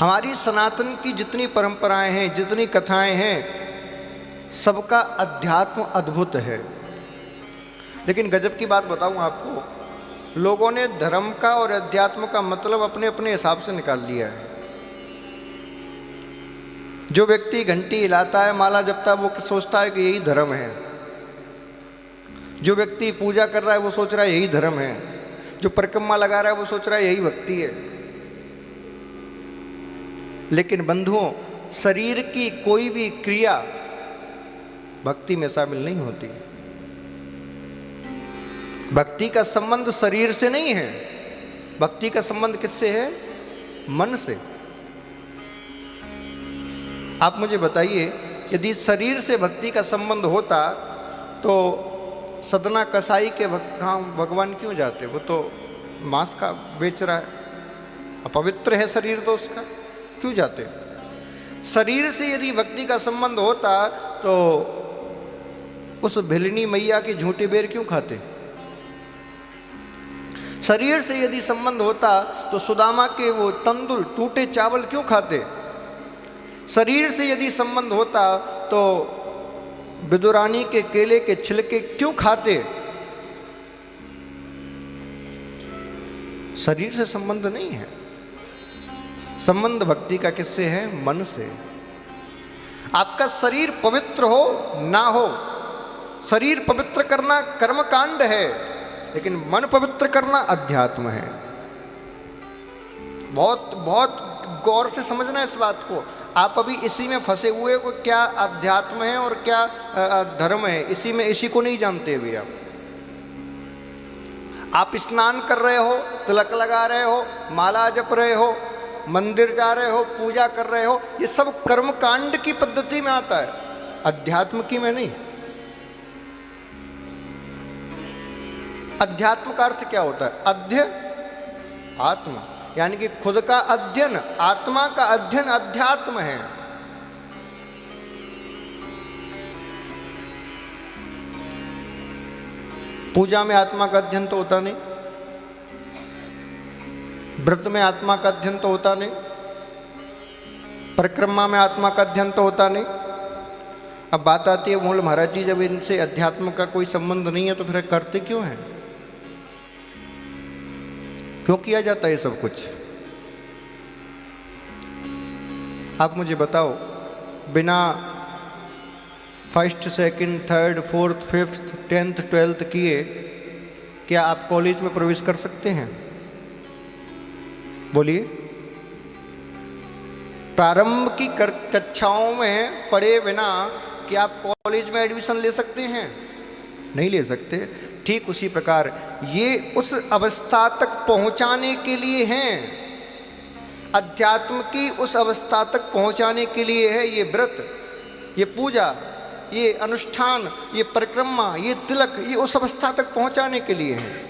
हमारी सनातन की जितनी परंपराएं हैं, जितनी कथाएं हैं, सबका अध्यात्म अद्भुत है। लेकिन गजब की बात बताऊं आपको, लोगों ने धर्म का और अध्यात्म का मतलब अपने अपने हिसाब से निकाल लिया है। जो व्यक्ति घंटी हिलाता है, माला जपता है, वो सोचता है कि यही धर्म है। जो व्यक्ति पूजा कर रहा है वो सोच रहा है यही धर्म है। जो परिक्रमा लगा रहा है वो सोच रहा है यही भक्ति है। लेकिन बंधुओं, शरीर की कोई भी क्रिया भक्ति में शामिल नहीं होती। भक्ति का संबंध शरीर से नहीं है, भक्ति का संबंध किससे है? मन से। आप मुझे बताइए, यदि शरीर से भक्ति का संबंध होता तो सदना कसाई के भगवान क्यों जाते? वो तो मांस का बेच रहा है, अपवित्र है शरीर तो उसका, क्यों जाते? शरीर से यदि भक्ति का संबंध होता तो उस भिलनी मैया की झूठी बेर क्यों खाते? शरीर से यदि संबंध होता तो सुदामा के वो तंदुल टूटे चावल क्यों खाते? शरीर से यदि संबंध होता तो विदुरानी के केले के छिलके क्यों खाते? शरीर से संबंध नहीं है। संबंध भक्ति का किससे है? मन से। आपका शरीर पवित्र हो ना हो, शरीर पवित्र करना कर्मकांड है, लेकिन मन पवित्र करना अध्यात्म है। बहुत बहुत गौर से समझना इस बात को। आप अभी इसी में फंसे हुए हो, क्या अध्यात्म है और क्या धर्म है, इसी को नहीं जानते अभी। आप स्नान कर रहे हो, तिलक लगा रहे हो, माला जप रहे हो, मंदिर जा रहे हो, पूजा कर रहे हो, ये सब कर्मकांड की पद्धति में आता है, अध्यात्म की में नहीं। अध्यात्म का अर्थ क्या होता है? अध्य आत्मा, यानी कि खुद का अध्ययन, आत्मा का अध्ययन अध्यात्म है। पूजा में आत्मा का अध्ययन तो होता नहीं, व्रत में आत्मा का अध्ययन तो होता नहीं, परिक्रमा में आत्मा का अध्ययन तो होता नहीं। अब बात आती है, बोल महाराज जी, जब इनसे अध्यात्म का कोई संबंध नहीं है तो फिर करते क्यों हैं? क्यों किया जाता है ये सब कुछ? आप मुझे बताओ, बिना first, second, third, fourth, fifth, 10th, 12th किए क्या आप कॉलेज में प्रवेश कर सकते हैं? बोलिए। प्रारंभ की कक्षाओं में पढ़े बिना क्या आप कॉलेज में एडमिशन ले सकते हैं? नहीं ले सकते। ठीक उसी प्रकार ये उस अवस्था तक पहुंचाने के लिए हैं, अध्यात्म की उस अवस्था तक पहुंचाने के लिए है ये व्रत, ये पूजा, ये अनुष्ठान, ये परिक्रमा, ये तिलक, ये उस अवस्था तक पहुंचाने के लिए है।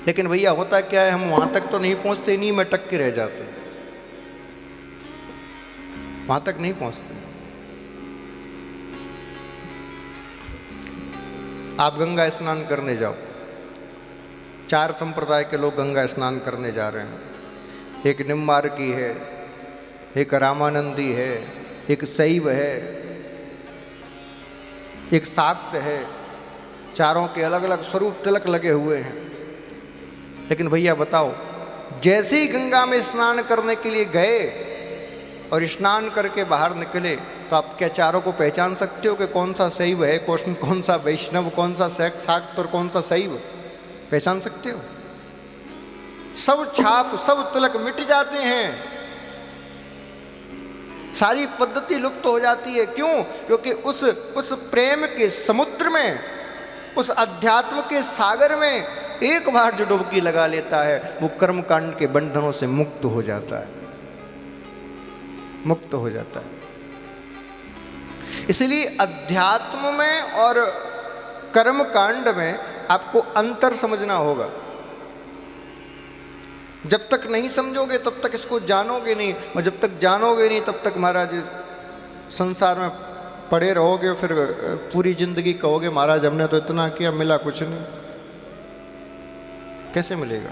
लेकिन भैया होता क्या है, हम वहां तक तो नहीं पहुंचते, नहीं में अटक के रह जाते, वहां तक नहीं पहुंचते। आप गंगा स्नान करने जाओ, 4 संप्रदाय के लोग गंगा स्नान करने जा रहे हैं। एक निम्बार्की है, एक रामानंदी है, एक शैव है, एक शाक्त है, चारों के अलग अलग स्वरूप तिलक लगे हुए हैं। लेकिन भैया बताओ, जैसे ही गंगा में स्नान करने के लिए गए और स्नान करके बाहर निकले तो आप क्या चारों को पहचान सकते हो कि कौन सा शैव है, कौन सा वैष्णव, कौन सा शाक्त और कौन सा शैव? पहचान सकते हो? सब छाप, सब तिलक मिट जाते हैं, सारी पद्धति लुप्त हो जाती है। क्यों? क्योंकि उस प्रेम के समुद्र में, उस अध्यात्म के सागर में एक बार जो डुबकी लगा लेता है वो कर्मकांड के बंधनों से मुक्त हो जाता है, मुक्त हो जाता है। इसलिए अध्यात्म में और कर्मकांड में आपको अंतर समझना होगा। जब तक नहीं समझोगे तब तक इसको जानोगे नहीं, और जब तक जानोगे नहीं तब तक महाराज संसार में पड़े रहोगे। फिर पूरी जिंदगी कहोगे महाराज हमने तो इतना किया, मिला कुछ नहीं। कैसे मिलेगा?